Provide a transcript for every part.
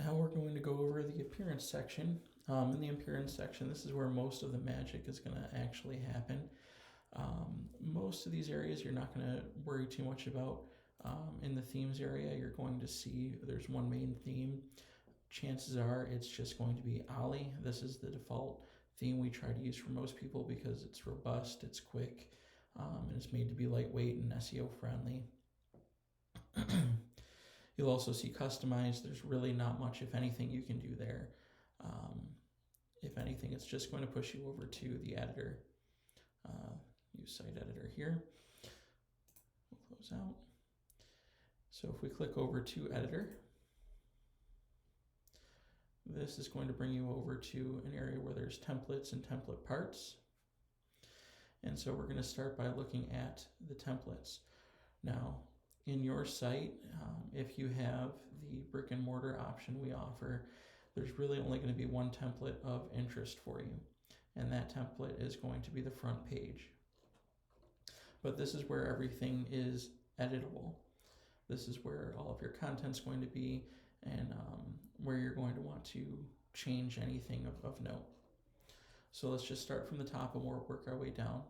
Now we're going to go over the appearance section. In the appearance section, this is where most of the magic is going to actually happen. Most of these areas you're not going to worry too much about. In the themes area, you're going to see there's one main theme. Chances are it's just going to be Ollie. This is the default theme we try to use for most people because it's robust, it's quick, and it's made to be lightweight and SEO friendly. You'll also see customized. There's really not much, if anything, you can do there. If anything, it's just going to push you over to the editor. Use site editor here. We'll close out. So if we click over to editor, this is going to bring you over to an area where there's templates and template parts. And so we're going to start by looking at the templates. Now, in your site, if you have the brick and mortar option we offer, there's really only going to be one template of interest for you. And that template is going to be the front page. But this is where everything is editable. This is where all of your content's going to be and where you're going to want to change anything of note. So let's just start from the top and work our way down.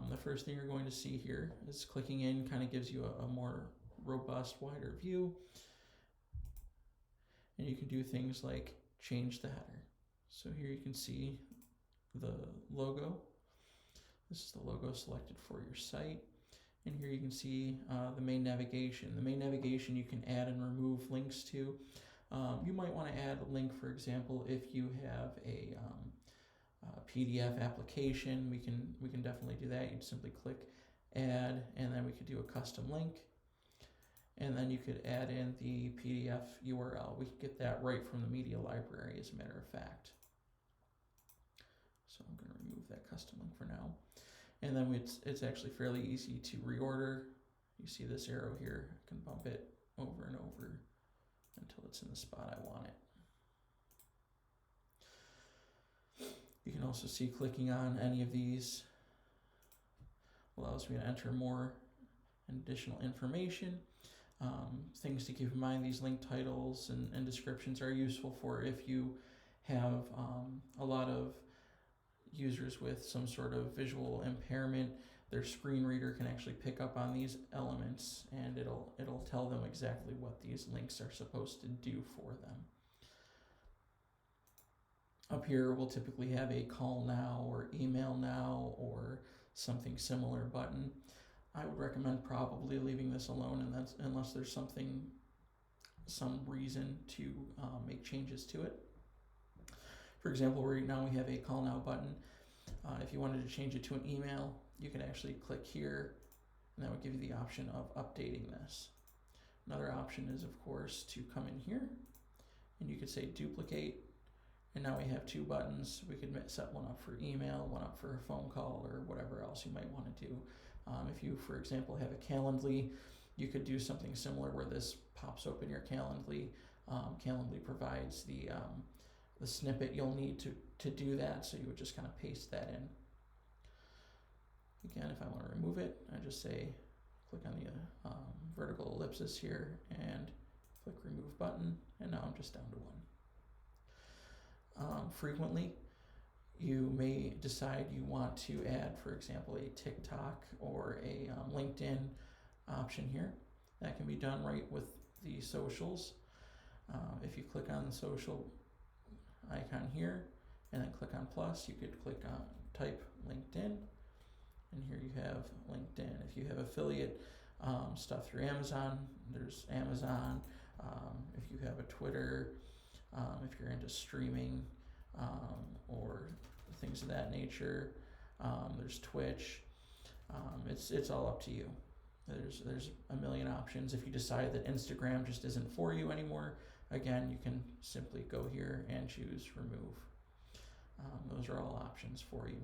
The first thing you're going to see here is clicking in kind of gives you a more robust, wider view. And you can do things like change the header. So here you can see the logo. This is the logo selected for your site. And here you can see the main navigation. The main navigation you can add and remove links to. You might want to add a link, for example, if you have a PDF application. We can definitely do that. You'd simply click add, and then we could do a custom link. And then you could add in the PDF URL. We could get that right from the media library, as a matter of fact. So I'm going to remove that custom link for now. And then it's actually fairly easy to reorder. You see this arrow here. I can bump it over and over until it's in the spot I want it. You can also see clicking on any of these allows me to enter more and additional information. Things to keep in mind, these link titles and descriptions are useful for if you have a lot of users with some sort of visual impairment. Their screen reader can actually pick up on these elements and it'll tell them exactly what these links are supposed to do for them. Up here we'll typically have a call now or email now or something similar button. I would recommend probably leaving this alone, and that's unless there's some reason to make changes to it. For example, right now we have a call now button. If you wanted to change it to an email, you can actually click here, and that would give you the option of updating this. Another option is, of course, to come in here, and you could say duplicate, and now we have two buttons. We could set one up for email, one up for a phone call, or whatever else you might want to do. If you, for example, have a Calendly, you could do something similar where this pops open your Calendly. Calendly provides the snippet you'll need to do that, so you would just kind of paste that in. Again, if I want to remove it, I just say click on the vertical ellipsis here and click remove button, and now I'm just down to one. Frequently, you may decide you want to add, for example, a TikTok or a LinkedIn option here. That can be done right with the socials. If you click on the social icon here and then click on plus, you could click on type LinkedIn, and here you have LinkedIn. If you have affiliate stuff through Amazon, there's Amazon. If you have a Twitter, if you're into streaming or things of that nature, there's Twitch. It's all up to you. There's a million options. If you decide that Instagram just isn't for you anymore, again, you can simply go here and choose remove. Those are all options for you.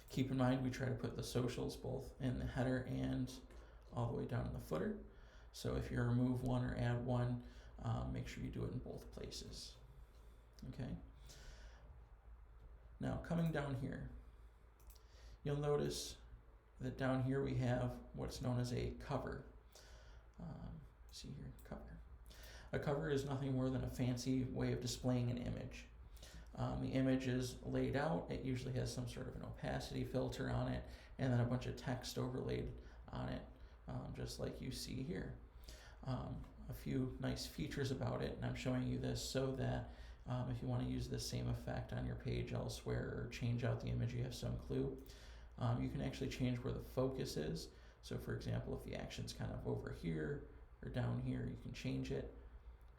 Keep in mind, we try to put the socials both in the header and all the way down in the footer. So if you remove one or add one, make sure you do it in both places. Okay. Now coming down here, you'll notice that down here we have what's known as a cover. See here, cover. A cover is nothing more than a fancy way of displaying an image. The image is laid out. It usually has some sort of an opacity filter on it, and then a bunch of text overlaid on it, just like you see here. A few nice features about it, and I'm showing you this so that if you want to use the same effect on your page elsewhere or change out the image, you have some clue. You can actually change where the focus is. So for example, if the action's kind of over here or down here, you can change it.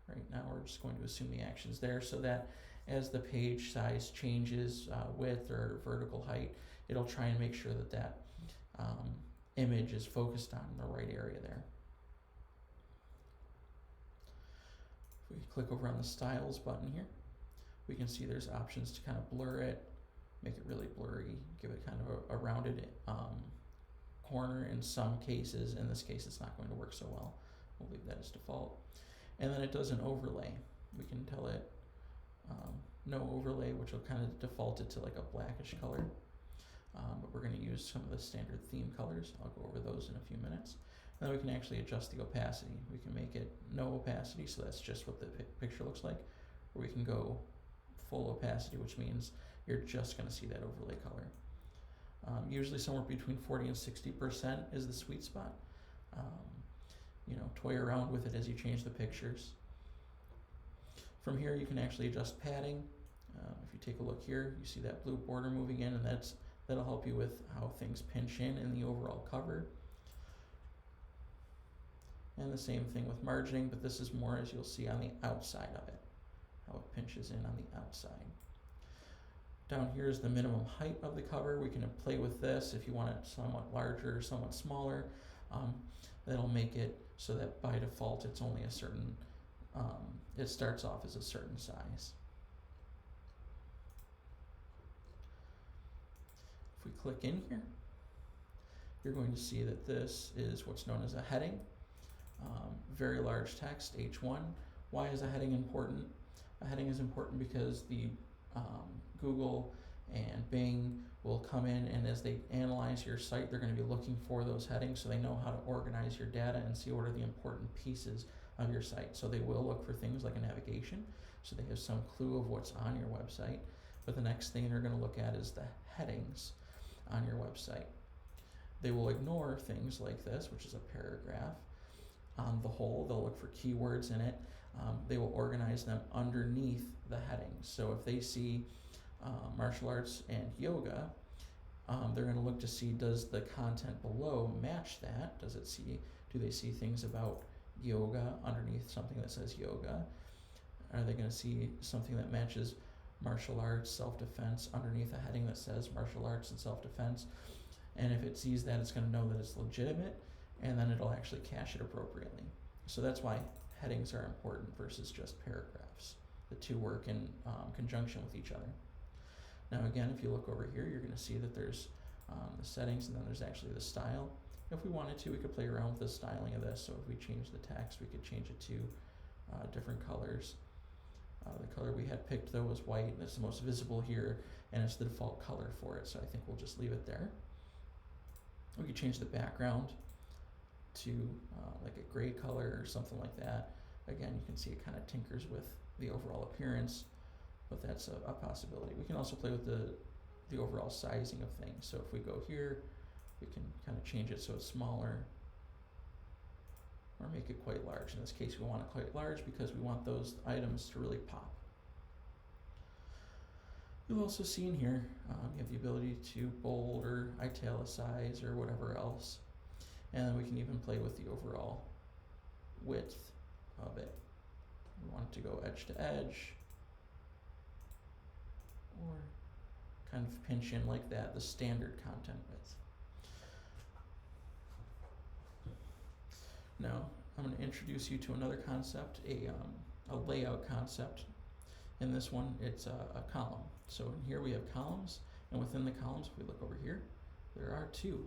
Right now we're just going to assume the action's there so that as the page size changes, width or vertical height, it'll try and make sure that that image is focused on the right area there. If we click over on the styles button here, we can see there's options to kind of blur it, make it really blurry, give it kind of a rounded corner in some cases. In this case, it's not going to work so well. We'll leave that as default. And then it does an overlay. We can tell it no overlay, which will kind of default it to like a blackish color. But we're going to use some of the standard theme colors. I'll go over those in a few minutes. And then we can actually adjust the opacity. We can make it no opacity, so that's just what the picture looks like. Or we can go full opacity, which means you're just going to see that overlay color. Usually somewhere between 40 and 60% is the sweet spot. Toy around with it as you change the pictures. From here you can actually adjust padding. If you take a look here, you see that blue border moving in, and that'll help you with how things pinch in the overall cover. And the same thing with margining, but this is more, as you'll see, on the outside of it, how it pinches in on the outside. Down here is the minimum height of the cover. We can play with this if you want it somewhat larger or somewhat smaller. That'll make it so that by default it's only a certain, it starts off as a certain size. If we click in here, you're going to see that this is what's known as a heading. Very large text, H1. Why is a heading important? A heading is important because the Google and Bing will come in, and as they analyze your site, they're going to be looking for those headings, so they know how to organize your data and see what are the important pieces of your site. So they will look for things like a navigation, so they have some clue of what's on your website. But the next thing they're going to look at is the headings on your website. They will ignore things like this, which is a paragraph. On the whole, they'll look for keywords in it. They will organize them underneath the headings. So if they see martial arts and yoga, they're going to look to see, does the content below match that? Do they see things about yoga underneath something that says yoga? Are they going to see something that matches martial arts, self-defense underneath a heading that says martial arts and self-defense? And if it sees that, it's going to know that it's legitimate, and then it'll actually cache it appropriately. So that's why headings are important versus just paragraphs. The two work in conjunction with each other. Now again, if you look over here, you're going to see that there's the settings, and then there's actually the style. If we wanted to, we could play around with the styling of this. So if we change the text, we could change it to different colors. The color we had picked though was white, and it's the most visible here, and it's the default color for it, so I think we'll just leave it there. We could change the background to like a gray color or something like that. Again, you can see it kind of tinkers with the overall appearance, but that's a possibility. We can also play with the overall sizing of things. So if we go here, we can kind of change it so it's smaller, or make it quite large. In this case, we want it quite large because we want those items to really pop. You'll also see in here, you have the ability to bold or italicize or whatever else. And then we can even play with the overall width of it. We want it to go edge to edge, or kind of pinch in like that, the standard content width. Now, I'm going to introduce you to another concept, a layout concept. In this one, it's a column. So in here we have columns, and within the columns, if we look over here, there are two.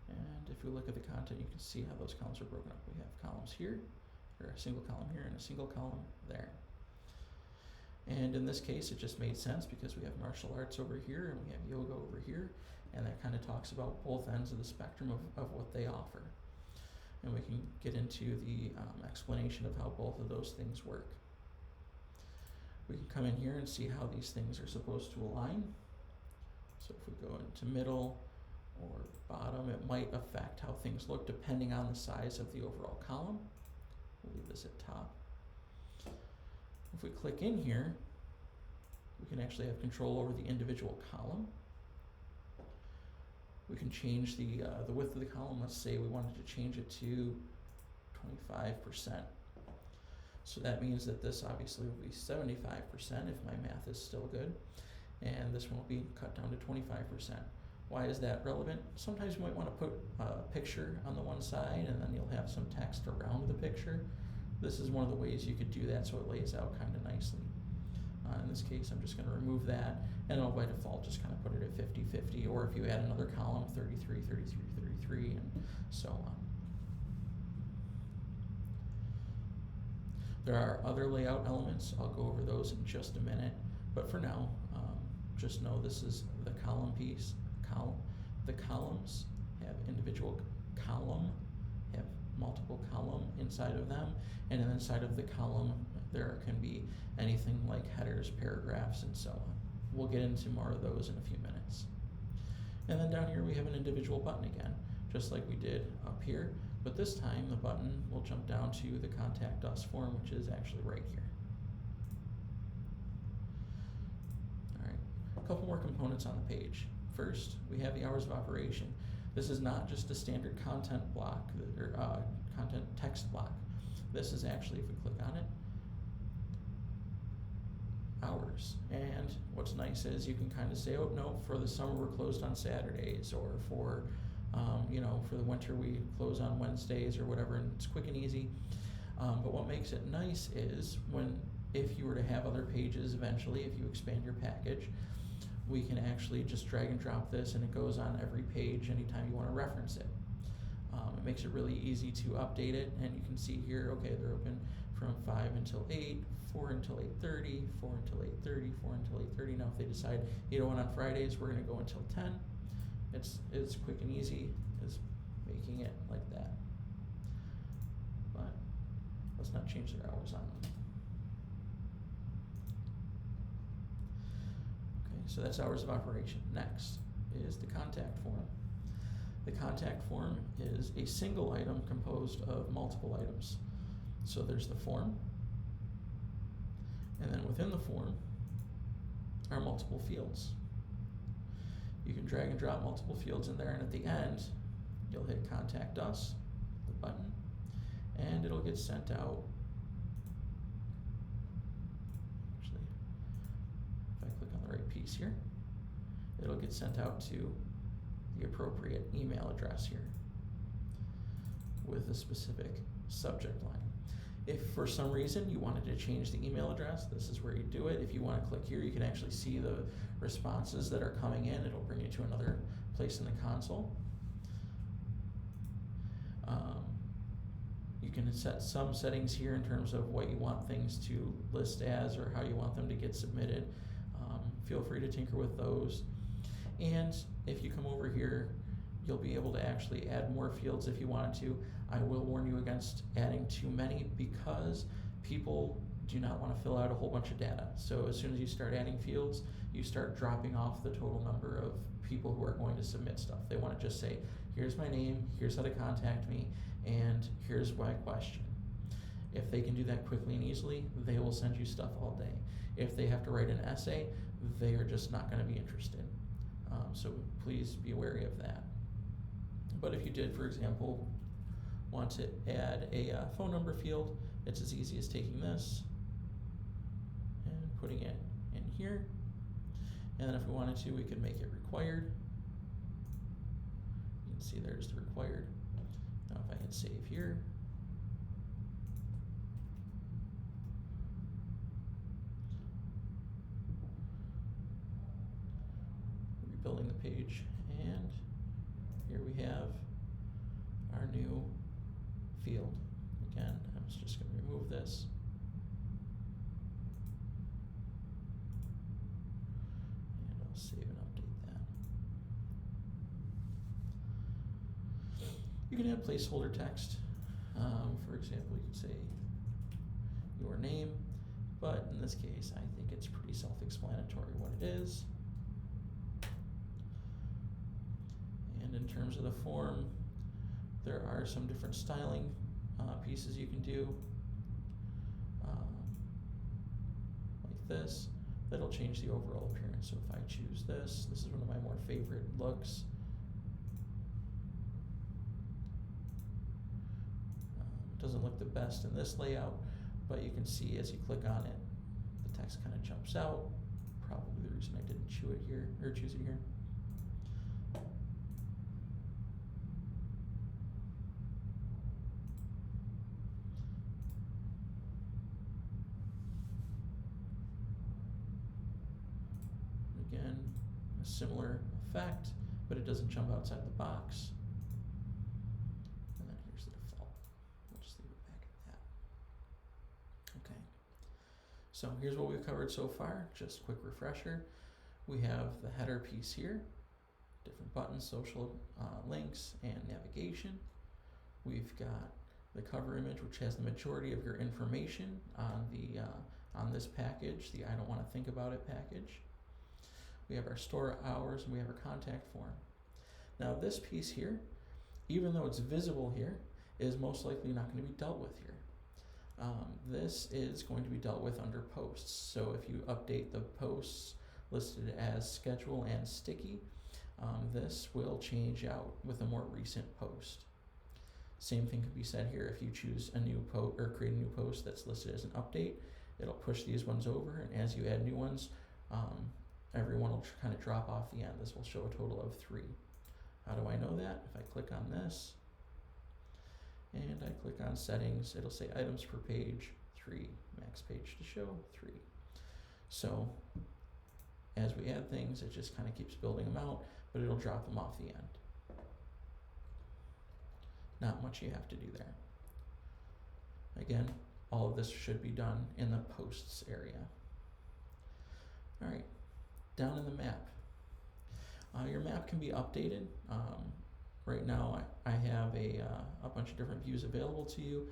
And if we look at the content, you can see how those columns are broken up. We have columns here, or a single column here, and a single column there. And in this case, it just made sense because we have martial arts over here, and we have yoga over here, and that kind of talks about both ends of the spectrum of what they offer. and we can get into the explanation of how both of those things work. We can come in here and see how these things are supposed to align. So if we go into middle or bottom, it might affect how things look depending on the size of the overall column. We'll leave this at top. If we click in here, we can actually have control over the individual column. We can change the width of the column. Let's say we wanted to change it to 25%. So that means that this obviously will be 75% if my math is still good, and this one will be cut down to 25%. Why is that relevant? Sometimes you might want to put a picture on the one side and then you'll have some text around the picture. This is one of the ways you could do that so it lays out kind of nicely. In this case, I'm just going to remove that, and I'll by default just kind of put it at 50-50, or if you add another column, 33, 33, 33, and so on. There are other layout elements. I'll go over those in just a minute, but for now, just know this is the column piece. The columns have individual column, have multiple column inside of them, and then inside of the column there can be anything like headers, paragraphs, and so on. We'll get into more of those in a few minutes. And then down here we have an individual button again, just like we did up here, but this time the button will jump down to the Contact Us form, which is actually right here. All right, a couple more components on the page. First, we have the hours of operation. This is not just a standard content block, or content text block. This is actually, if we click on it, hours. And what's nice is you can kind of say, oh no, for the summer we're closed on Saturdays, or for for the winter we close on Wednesdays or whatever, and it's quick and easy. But what makes it nice is if you were to have other pages eventually, if you expand your package, we can actually just drag and drop this and it goes on every page anytime you want to reference it. It makes it really easy to update it, and you can see here, okay, they're open from 5 until 8, 4 until 8:30, 4 until 8:30, 4 until 8:30. Now if they decide, on Fridays we're going to go until 10, it's quick and easy as making it like that. But let's not change their hours on them. Okay, so that's hours of operation. Next is the contact form. The contact form is a single item composed of multiple items. So there's the form, and then within the form are multiple fields. You can drag and drop multiple fields in there, and at the end, you'll hit Contact Us, the button, and it'll get sent out. Actually, if I click on the right piece here, it'll get sent out to the appropriate email address here with a specific subject line. If for some reason you wanted to change the email address, this is where you do it. If you want to click here, you can actually see the responses that are coming in. It'll bring you to another place in the console. You can set some settings here in terms of what you want things to list as or how you want them to get submitted. Feel free to tinker with those. And if you come over here, you'll be able to actually add more fields if you wanted to. I will warn you against adding too many because people do not want to fill out a whole bunch of data. So as soon as you start adding fields, you start dropping off the total number of people who are going to submit stuff. They want to just say, here's my name, here's how to contact me, and here's my question. If they can do that quickly and easily, they will send you stuff all day. If they have to write an essay, they are just not going to be interested. So please be wary of that. But if you did, for example, want to add a phone number field, it's as easy as taking this and putting it in here. And then if we wanted to, we could make it required. You can see there's the required. Now if I hit save here, rebuilding the page, and here we have our new field. Again, I was just going to remove this. And I'll save and update that. You can add placeholder text. for example, you could say your name, but in this case, I think it's pretty self-explanatory what it is. And in terms of the form, there are some different styling pieces you can do, like this. That'll change the overall appearance. So if I choose this is one of my more favorite looks. It doesn't look the best in this layout, but you can see as you click on it, the text kind of jumps out. Probably the reason I didn't choose it here. Again, a similar effect, but it doesn't jump outside the box. And then here's the default. We'll just leave it back at that. Okay. So here's what we've covered so far. Just a quick refresher. We have the header piece here, different buttons, social links, and navigation. We've got the cover image, which has the majority of your information on this package, the I don't want to think about it package. We have our store hours, and we have our contact form. Now this piece here, even though it's visible here, is most likely not going to be dealt with here. This is going to be dealt with under posts. So if you update the posts listed as schedule and sticky, this will change out with a more recent post. Same thing could be said here. If you choose a new post or create a new post that's listed as an update, it'll push these ones over, and as you add new ones, everyone will kind of drop off the end. This will show a total of 3. How do I know that? If I click on this and I click on settings, it'll say items per page 3, max page to show 3. So as we add things, it just kind of keeps building them out, but it'll drop them off the end. Not much you have to do there. Again, all of this should be done in the posts area. All right, down in the map. Your map can be updated. Right now I have a bunch of different views available to you.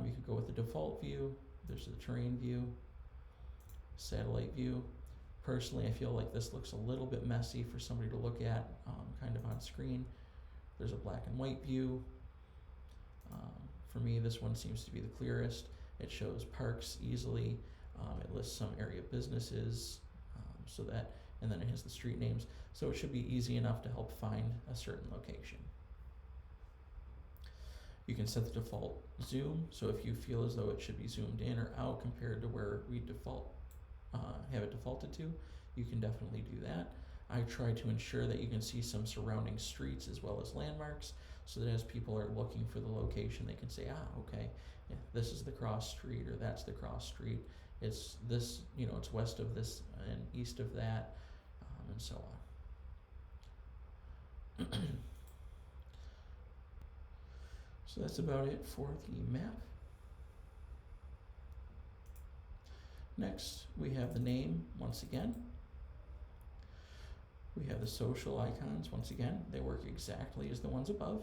You could go with the default view. There's the terrain view, satellite view. Personally, I feel like this looks a little bit messy for somebody to look at kind of on screen. There's a black and white view. For me, this one seems to be the clearest. It shows parks easily. It lists some area businesses, and then it has the street names. So it should be easy enough to help find a certain location. You can set the default zoom. So if you feel as though it should be zoomed in or out compared to where we have it defaulted to, you can definitely do that. I try to ensure that you can see some surrounding streets as well as landmarks, so that as people are looking for the location, they can say, okay, yeah, this is the cross street, or that's the cross street. It's this, it's west of this and east of that, and so on. So that's about it for the map. Next, we have the name once again. We have the social icons once again. They work exactly as the ones above.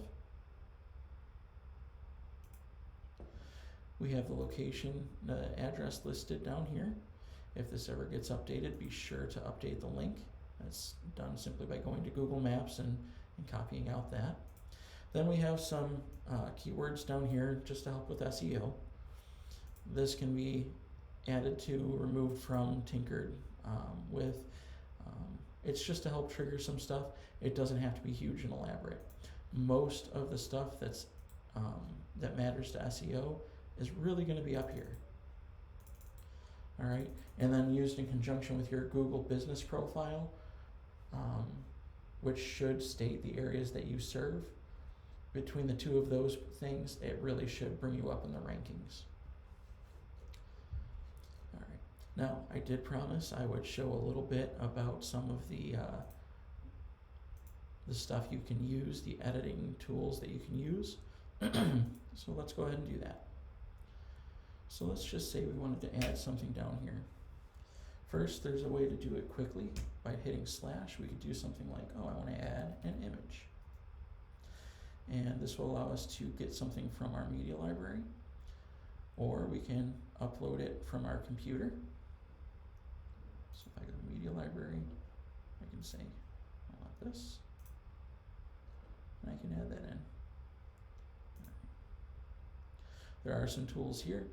We have the location, the address listed down here. If this ever gets updated, be sure to update the link. That's done simply by going to Google Maps and copying out that. Then we have some keywords down here just to help with SEO. This can be added to, removed from, tinkered with. It's just to help trigger some stuff. It doesn't have to be huge and elaborate. Most of the stuff that matters to SEO is really going to be up here. All right, and then used in conjunction with your Google business profile, which should state the areas that you serve. Between the two of those things, it really should bring you up in the rankings. All right, now I did promise I would show a little bit about some of the stuff you can use, the editing tools that you can use. So let's go ahead and do that. So let's just say we wanted to add something down here. First, there's a way to do it quickly by hitting /. We could do something like, I want to add an image. and this will allow us to get something from our media library, or we can upload it from our computer. So if I go to media library, I can say I want this, and I can add that in. There are some tools here.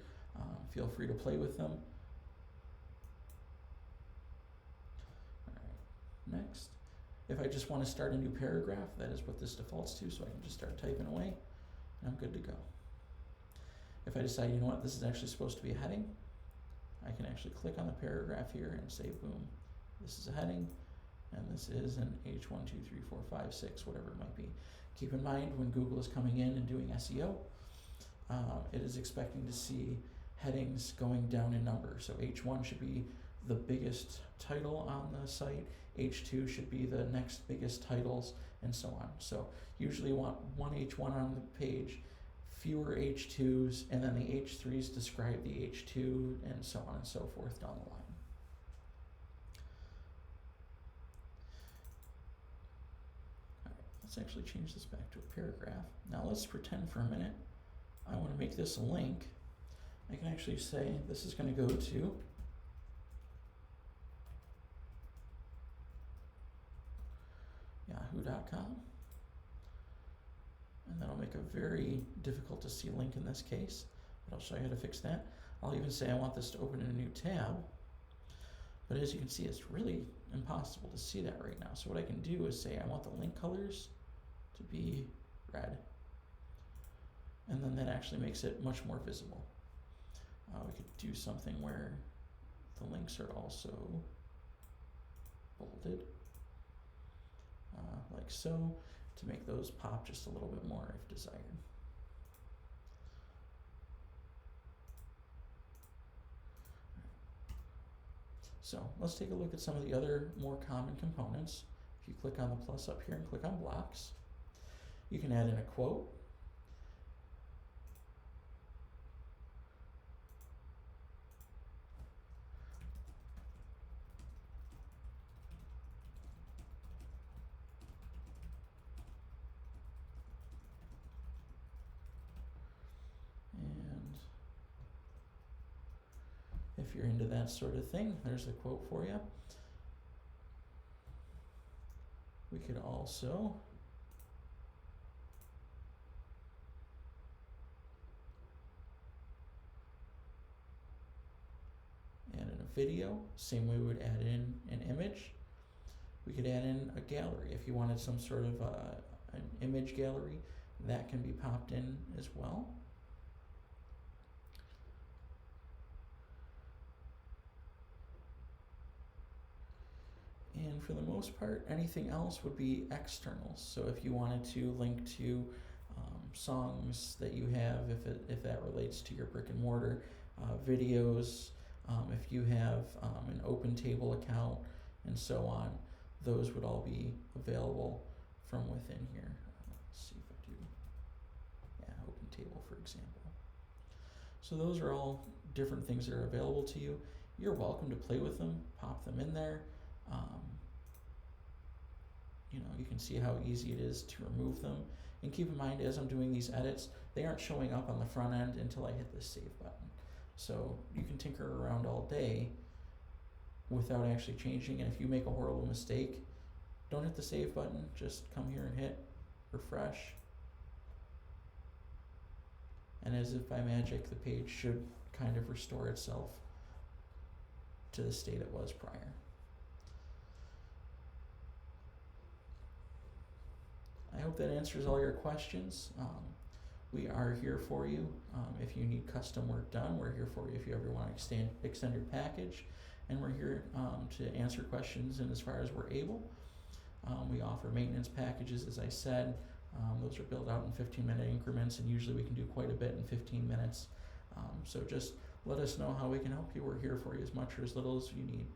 Feel free to play with them. Alright, next. If I just want to start a new paragraph, that is what this defaults to, so I can just start typing away, and I'm good to go. If I decide, you know what, this is actually supposed to be a heading, I can actually click on the paragraph here and say, boom, this is a heading, and this is an H1, 2, 3, 4, 5, 6, whatever it might be. Keep in mind, when Google is coming in and doing SEO, it is expecting to see headings going down in number. So H1 should be the biggest title on the site, H2 should be the next biggest titles, and so on. So usually you want one H1 on the page, fewer H2s, and then the H3s describe the H2, and so on and so forth down the line. Alright, let's actually change this back to a paragraph. Now let's pretend for a minute I want to make this a link. I can actually say this is going to go to yahoo.com, and that'll make a very difficult to see link in this case, but I'll show you how to fix that. I'll even say I want this to open in a new tab, but as you can see, it's really impossible to see that right now. So what I can do is say I want the link colors to be red, and then that actually makes it much more visible. We could do something where the links are also bolded, like so, to make those pop just a little bit more if desired. So let's take a look at some of the other more common components. If you click on the plus up here and click on blocks, you can add in a quote. If you're into that sort of thing, there's a quote for you. We could also add in a video, same way we would add in an image. We could add in a gallery if you wanted some sort of an image gallery, that can be popped in as well. And for the most part, anything else would be external. So if you wanted to link to songs that you have, if that relates to your brick and mortar, videos, if you have an OpenTable account, and so on, those would all be available from within here. Let's see if I do, yeah, OpenTable, for example. So those are all different things that are available to you. You're welcome to play with them, pop them in there. You know, you can see how easy it is to remove them. And keep in mind, as I'm doing these edits, they aren't showing up on the front end until I hit the save button. So you can tinker around all day without actually changing. And if you make a horrible mistake, don't hit the save button, just come here and hit refresh. And as if by magic, the page should kind of restore itself to the state it was prior. I hope that answers all your questions. We are here for you. If you need custom work done, we're here for you if you ever want to extend your package. And we're here to answer questions and as far as we're able. We offer maintenance packages, as I said. Those are built out in 15-minute increments, and usually we can do quite a bit in 15 minutes. So just let us know how we can help you. We're here for you as much or as little as you need.